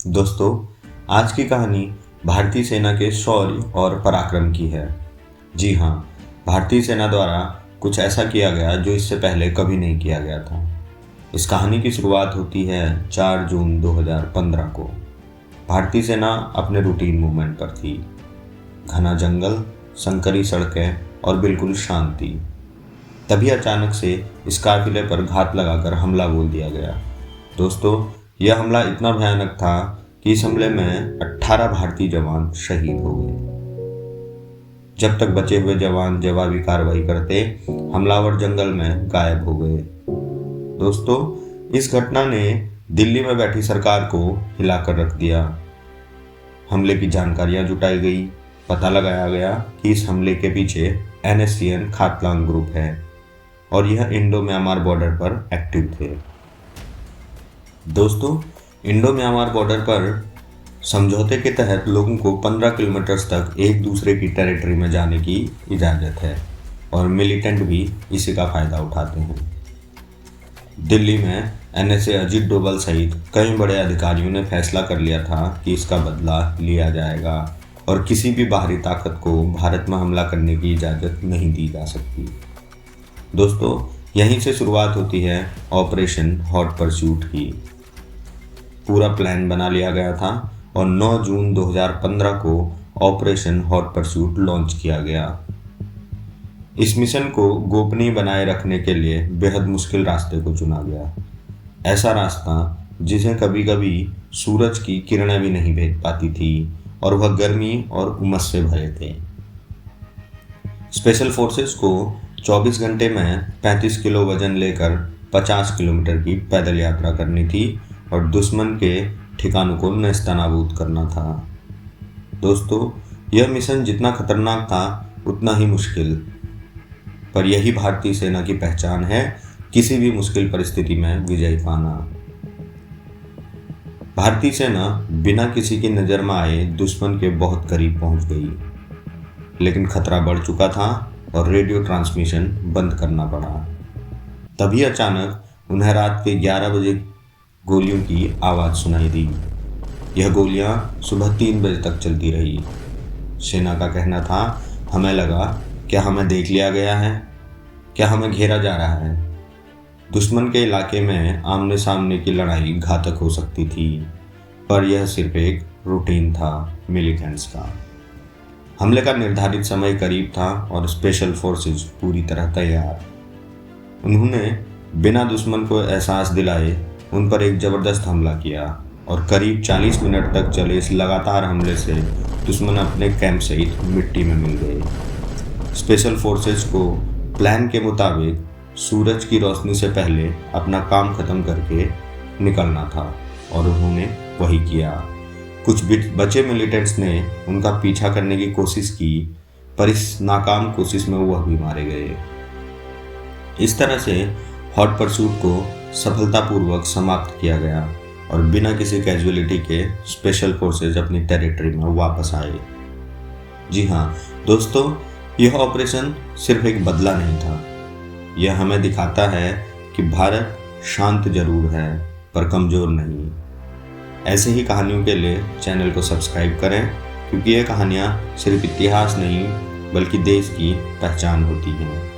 दोस्तों, आज की कहानी भारतीय सेना के शौर्य और पराक्रम की है। जी हाँ, भारतीय सेना द्वारा कुछ ऐसा किया गया जो इससे पहले कभी नहीं किया गया था। इस कहानी की शुरुआत होती है 4 जून 2015 को। भारतीय सेना अपने रूटीन मूवमेंट पर थी। घना जंगल, संकरी सड़कें और बिल्कुल शांति। तभी अचानक से इस काफिले पर घात लगाकर हमला बोल दिया गया। दोस्तों, यह हमला इतना भयानक था कि इस हमले में 18 भारतीय जवान शहीद हो गए। जब तक बचे हुए जवान जवाबी कार्रवाई करते, हमलावर जंगल में गायब हो गए। दोस्तों, इस घटना ने दिल्ली में बैठी सरकार को हिलाकर रख दिया। हमले की जानकारियां जुटाई गई। पता लगाया गया कि इस हमले के पीछे NSCN खातलांग ग्रुप है और यह इंडो म्यांमार बॉर्डर पर एक्टिव थे। दोस्तों, इंडो म्यांमार बॉर्डर पर समझौते के तहत लोगों को 15 किलोमीटर तक एक दूसरे की टेरिटरी में जाने की इजाज़त है और मिलिटेंट भी इसी का फ़ायदा उठाते हैं। दिल्ली में NSA अजीत डोभाल सहित कई बड़े अधिकारियों ने फैसला कर लिया था कि इसका बदला लिया जाएगा और किसी भी बाहरी ताकत को भारत में हमला करने की इजाज़त नहीं दी जा सकती। दोस्तों, यहीं से शुरुआत होती है ऑपरेशन हॉट परस्यूट की। पूरा प्लान बना लिया गया था और 9 जून 2015 को ऑपरेशन हॉट परस्यूट लॉन्च किया गया। इस मिशन को गोपनीय बनाए रखने के लिए बेहद मुश्किल रास्ते को चुना गया। ऐसा रास्ता जिसे कभी कभी सूरज की किरणें भी नहीं भेज पाती थी और वह गर्मी और उमस से भरे थे। स्पेशल फोर्सेस को 24 घंटे में 35 किलो वजन लेकर 50 किलोमीटर की पैदल यात्रा करनी थी और दुश्मन के ठिकानों को नेस्तनाबूद करना था। दोस्तों, यह मिशन जितना खतरनाक था उतना ही मुश्किल, पर यही भारतीय सेना की पहचान है, किसी भी मुश्किल परिस्थिति में विजय पाना। भारतीय सेना बिना किसी की नज़र में आए दुश्मन के बहुत करीब पहुंच गई, लेकिन खतरा बढ़ चुका था और रेडियो ट्रांसमिशन बंद करना पड़ा। तभी अचानक उन्हें रात के 11 बजे गोलियों की आवाज़ सुनाई दी। यह गोलियां सुबह 3 बजे तक चलती रही। सेना का कहना था, हमें लगा क्या हमें देख लिया गया है, क्या हमें घेरा जा रहा है। दुश्मन के इलाके में आमने सामने की लड़ाई घातक हो सकती थी, पर यह सिर्फ एक रूटीन था मिलिटेंट्स का। हमले का निर्धारित समय करीब था और स्पेशल फोर्सेस पूरी तरह तैयार। उन्होंने बिना दुश्मन को एहसास दिलाए उन पर एक ज़बरदस्त हमला किया और करीब 40 मिनट तक चले इस लगातार हमले से दुश्मन अपने कैंप सहित मिट्टी में मिल गए। स्पेशल फोर्सेस को प्लान के मुताबिक सूरज की रोशनी से पहले अपना काम खत्म करके निकलना था और उन्होंने वही किया। कुछ बचे मिलिटेंट्स ने उनका पीछा करने की कोशिश की, पर इस नाकाम कोशिश में वह भी मारे गए। इस तरह से हॉट परस्यूट को सफलतापूर्वक समाप्त किया गया और बिना किसी कैजुअलिटी के स्पेशल फोर्सेज अपनी टेरिटरी में वापस आए। जी हाँ दोस्तों, यह ऑपरेशन सिर्फ एक बदला नहीं था। यह हमें दिखाता है कि भारत शांत जरूर है पर कमज़ोर नहीं। ऐसे ही कहानियों के लिए चैनल को सब्सक्राइब करें, क्योंकि ये कहानियाँ सिर्फ इतिहास नहीं बल्कि देश की पहचान होती हैं।